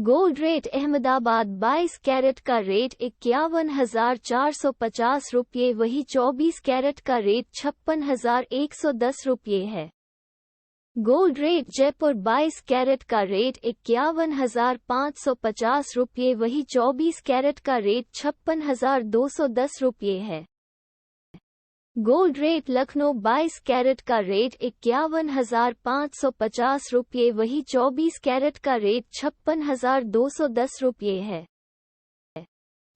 Gold rate Ahmedabad 22 carat का rate 51,450 रुपये, वही 24 कैरेट का रेट 56,110 रुपये है। गोल्ड रेट जयपुर 22 कैरेट का रेट 51,550 रुपये, वही 24 कैरेट का रेट 56,210 रुपये है। गोल्ड रेट लखनऊ 22 कैरेट का रेट 51,550 रुपये, वही 24 कैरेट का रेट 56,210 रुपये है।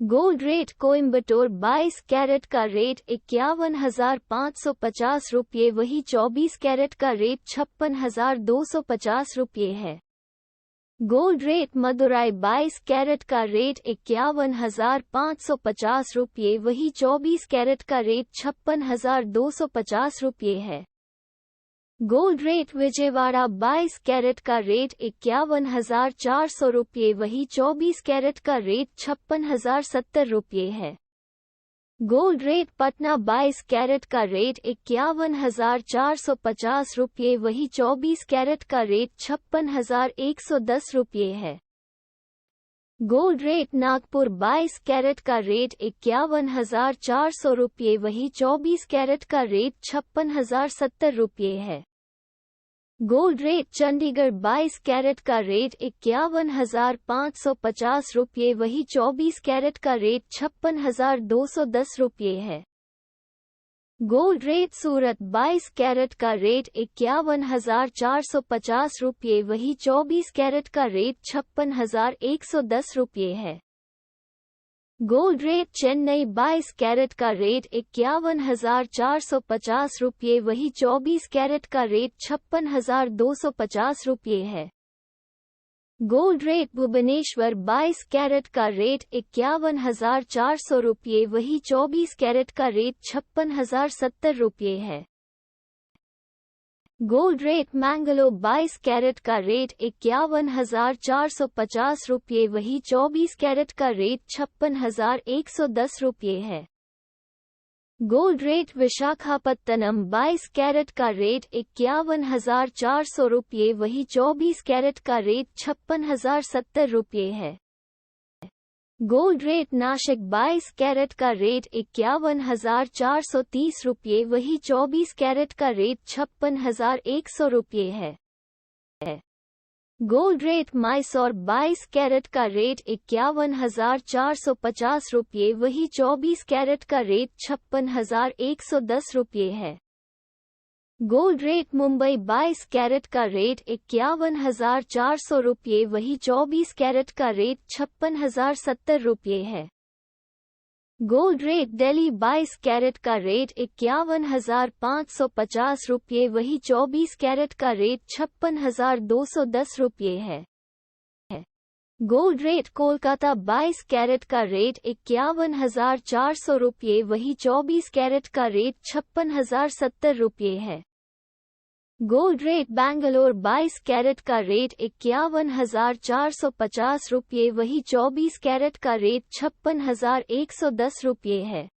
गोल्ड रेट कोयम्बटूर 22 कैरेट का रेट 51,550 रुपये, वही 24 कैरेट का रेट 56,250 रुपये है। गोल्ड रेट मदुराई 22 कैरेट का रेट 51,550 रुपये, वही 24 कैरेट का रेट 56,250 रुपये है। गोल्ड रेट विजयवाड़ा 22 कैरेट का रेट 51,400 रुपये, वही 24 कैरेट का रेट 56,070 रुपये है। गोल्ड रेट पटना 22 कैरेट का रेट 51,450 रुपये, वही 24 कैरेट का रेट 56,110 रुपये है। गोल्ड रेट नागपुर 22 कैरेट का रेट 51,400 रुपये, वही 24 कैरेट का रेट 56,070 रुपये है। गोल्ड रेट चंडीगढ़ 22 कैरेट का रेट 51,550 रुपये, वही 24 कैरेट का रेट 56,210 रुपये है। गोल्ड रेट सूरत 22 कैरेट का रेट 51,450 रुपये, वही 24 कैरेट का रेट 56,110 रुपये है। गोल्ड रेट चेन्नई 22 कैरेट का रेट 51,450 रुपये, वही 24 कैरेट का रेट 56,250 रुपये है। गोल्ड रेट भुवनेश्वर 22 कैरेट का रेट 51,400 रुपये, वही 24 कैरेट का रेट 56,070 रुपये है। गोल्ड रेट मैंगलोर 22 कैरेट का रेट 51,450 रुपये, वही 24 कैरेट का रेट 56,110 रुपये है। गोल्ड रेट विशाखापत्तनम 22 कैरेट का रेट 51,400 रुपये, वही 24 कैरेट का रेट 56,070 रुपये है। गोल्ड रेट नासिक 22 कैरेट का रेट 51,430 रुपये, वही 24 कैरेट का रेट 56,100 रुपये है। गोल्ड रेट मैसूर 22 कैरेट का रेट 51,450 रुपये, वही 24 कैरेट का रेट 56,110 रुपये है। गोल्ड रेट मुंबई 22 कैरेट का रेट 51,400 रुपये, वही 24 कैरेट का रेट 56,070 रुपये है। गोल्ड रेट दिल्ली 22 कैरेट का रेट 51,550 रुपये, वही 24 कैरेट का रेट 56,210 रुपये है। गोल्ड रेट कोलकाता 22 कैरेट का रेट 51,400 रुपये, वही 24 कैरेट का रेट 56,070 रुपये है। गोल्ड रेट बैंगलोर 22 कैरेट का रेट 51,450 रुपये, वही 24 कैरेट का रेट 56,110 रुपये है।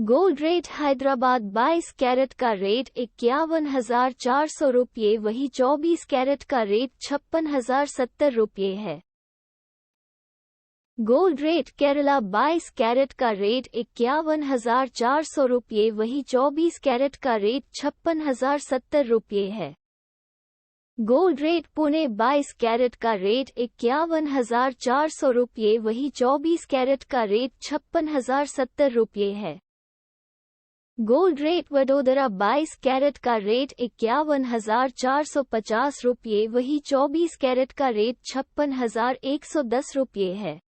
गोल्ड रेट हैदराबाद 22 कैरेट का रेट 51,400 रुपये, वही 24 कैरेट का रेट 56,070 रुपये है। गोल्ड रेट केरला 22 कैरेट का रेट 51,400 रुपये, वही 24 कैरेट का रेट 56,070 रुपये है। गोल्ड रेट पुणे 22 कैरेट का रेट 51,400 रुपये, वही 24 कैरेट का रेट 56,070 रुपये है। गोल्ड रेट वडोदरा 22 कैरेट का रेट 51,450 रुपये, वही 24 कैरेट का रेट 56,110 रुपये है।